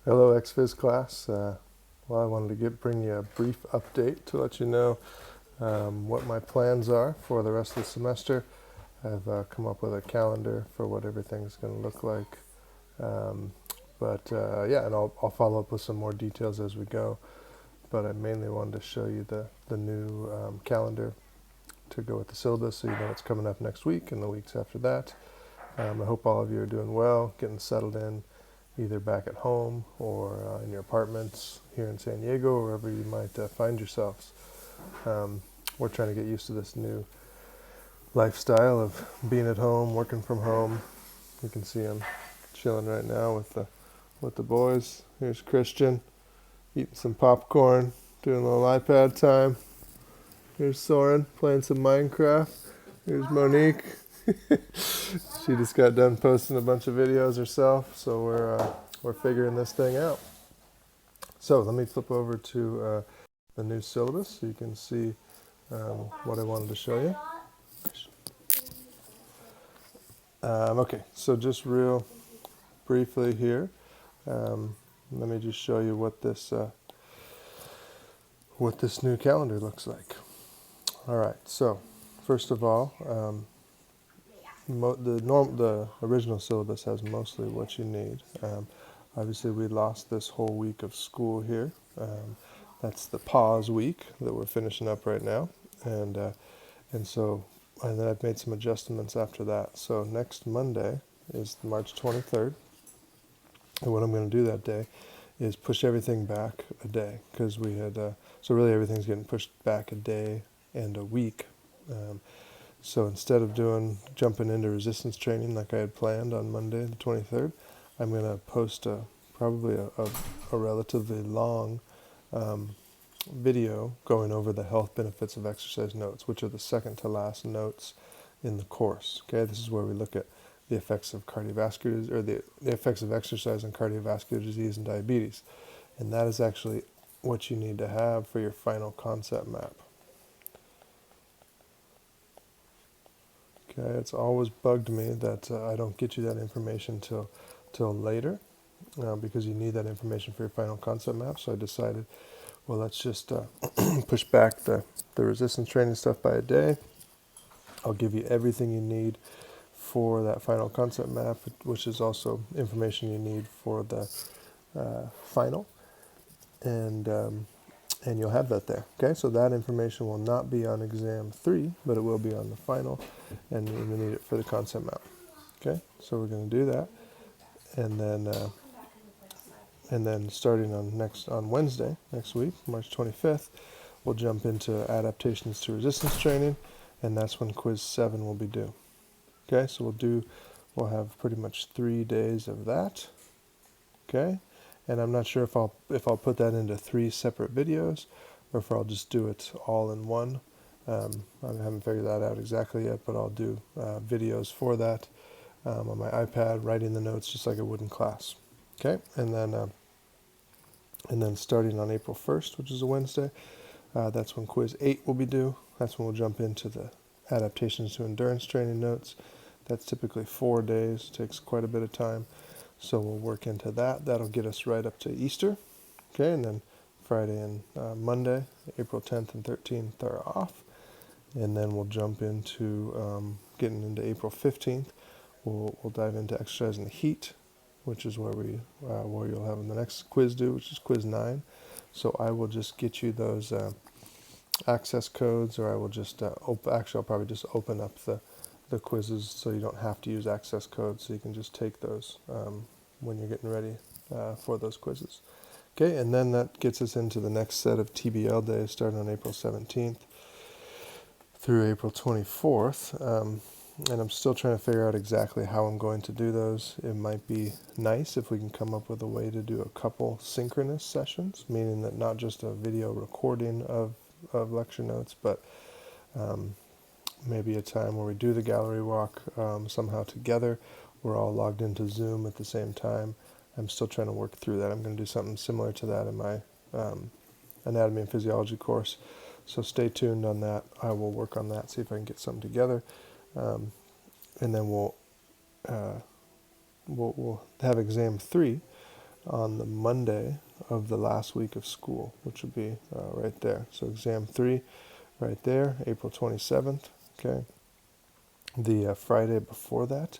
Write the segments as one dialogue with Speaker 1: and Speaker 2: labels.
Speaker 1: Hello, XFIS class. Well, I wanted to bring you a brief update to let you know what my plans are for the rest of the semester. I've come up with a calendar for what everything's going to look like. Um, yeah, and I'll follow up with some more details as we go. But I mainly wanted to show you the new calendar to go with the syllabus so you know what's coming up next week and the weeks after that. I hope all of you are doing well, getting settled in, either back at home or in your apartments here in San Diego, or wherever you might find yourselves. We're trying to get used to this new lifestyle of being at home, working from home. You can see I'm chilling right now with the boys. Here's Christian eating some popcorn, doing a little iPad time. Here's Soren playing some Minecraft. Here's Monique. She just got done posting a bunch of videos herself, so we're figuring this thing out. So let me flip over to the new syllabus so you can see what I wanted to show you. Okay, so just real briefly here, let me just show you what this new calendar looks like. All right, so first of all, the original syllabus has mostly what you need. Obviously, we lost this whole week of school here. That's the pause week that we're finishing up right now, and then I've made some adjustments after that. So next Monday is March 23rd, and what I'm going to do that day is push everything back a day because we had so really everything's getting pushed back a day and a week. So instead of jumping into resistance training like I had planned on Monday the 23rd, I'm going to post probably a relatively long video going over the health benefits of exercise notes, which are the second to last notes in the course. Okay, this is where we look at the effects of cardiovascular, or the effects of exercise on cardiovascular disease and diabetes. And that is actually what you need to have for your final concept map. Okay, it's always bugged me that I don't get you that information till later, because you need that information for your final concept map. So I decided, well, let's just push back the resistance training stuff by a day. I'll give you everything you need for that final concept map, which is also information you need for the final, and you'll have that there. Okay, so that information will not be on exam 3, but it will be on the final, and you need it for the concept map. Okay, so we're going to do that, and then starting on Wednesday next week, March 25th, we'll jump into adaptations to resistance training, and that's when quiz 7 will be due. Okay, so we'll have pretty much 3 days of that. Okay, and I'm not sure if I'll put that into 3 separate videos or if I'll just do it all in one. I haven't figured that out exactly yet, but I'll do videos for that on my iPad, writing the notes just like I would in class. Okay, and then starting on April 1st, which is a Wednesday, that's when quiz 8 will be due. That's when we'll jump into the adaptations to endurance training notes. That's typically 4 days, takes quite a bit of time. So we'll work into that. That'll get us right up to Easter. Okay, and then Friday and Monday, April 10th and 13th are off. And then we'll jump into getting into April 15th. We'll dive into exercise in the heat, which is where you'll have the next quiz due, which is quiz 9. So I will just get you those access codes, or I will just actually I'll probably just open up the quizzes so you don't have to use access codes, so you can just take those when you're getting ready for those quizzes. Okay, and then that gets us into the next set of TBL days starting on April 17th through April 24th. And I'm still trying to figure out exactly how I'm going to do those. It might be nice if we can come up with a way to do a couple synchronous sessions, meaning that not just a video recording of lecture notes, but maybe a time where we do the gallery walk somehow together. We're all logged into Zoom at the same time. I'm still trying to work through that. I'm going to do something similar to that in my anatomy and physiology course. So stay tuned on that. I will work on that, see if I can get something together. And then we'll have exam 3 on the Monday of the last week of school, which will be right there. So exam 3 right there, April 27th. Okay. The Friday before that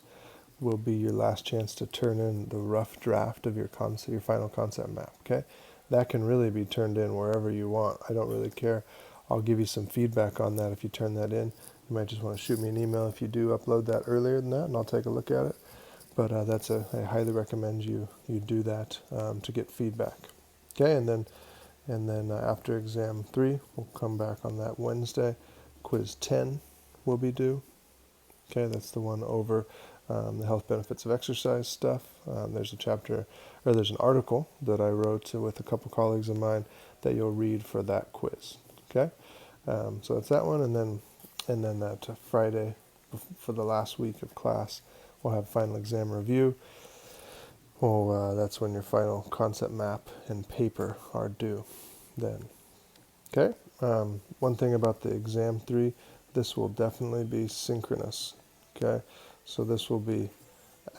Speaker 1: will be your last chance to turn in the rough draft of your final concept map. Okay. That can really be turned in wherever you want. I don't really care. I'll give you some feedback on that if you turn that in. You might just want to shoot me an email if you do upload that earlier than that, and I'll take a look at it. But I highly recommend you do that to get feedback. Okay, and then after exam 3, we'll come back on that Wednesday. Quiz 10 will be due. Okay, that's the one over the health benefits of exercise stuff. There's a chapter, or there's an article that I wrote with a couple colleagues of mine that you'll read for that quiz. Okay, so that's that one, and then that Friday for the last week of class, we'll have final exam review. Well, that's when your final concept map and paper are due then. Okay, one thing about the exam 3, this will definitely be synchronous. Okay, so this will be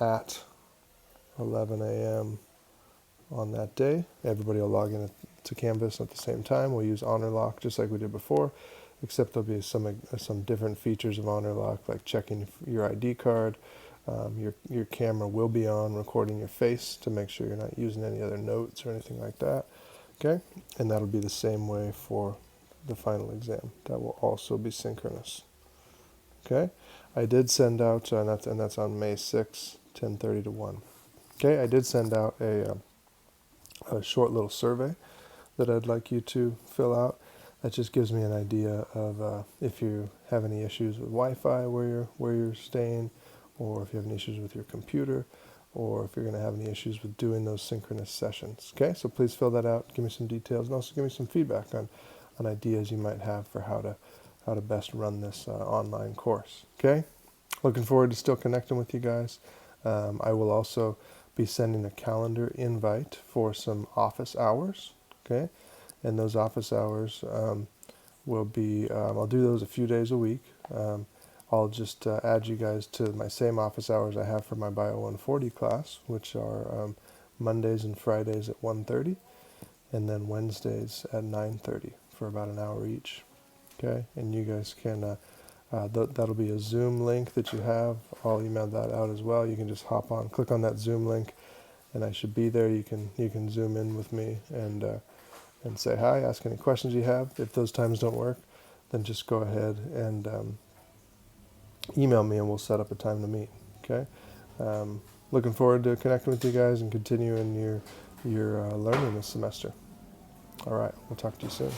Speaker 1: at 11 a.m. on that day. Everybody will log in to Canvas at the same time. We'll use HonorLock just like we did before, except there'll be some different features of HonorLock, like checking your ID card. Your camera will be on, recording your face to make sure you're not using any other notes or anything like that. Okay, and that'll be the same way for the final exam. That will also be synchronous. Okay, I did send out, and that's on May 6, 10:30 to 1. Okay, I did send out a short little survey that I'd like you to fill out. That just gives me an idea of if you have any issues with Wi-Fi where you're staying, or if you have any issues with your computer, or if you're going to have any issues with doing those synchronous sessions. Okay, so please fill that out. Give me some details, and also give me some feedback on ideas you might have for how to best run this online course. Okay, looking forward to still connecting with you guys. I will also be sending a calendar invite for some office hours. Okay, and those office hours will be, I'll do those a few days a week. I'll just add you guys to my same office hours I have for my Bio 140 class, which are Mondays and Fridays at 1:30, and then Wednesdays at 9:30 for about an hour each. Okay, and you guys can, that'll be a Zoom link that you have. I'll email that out as well. You can just hop on, click on that Zoom link, and I should be there. You can Zoom in with me and say hi, ask any questions you have. If those times don't work, then just go ahead and email me and we'll set up a time to meet. Okay, looking forward to connecting with you guys and continuing your learning this semester. All right, we'll talk to you soon.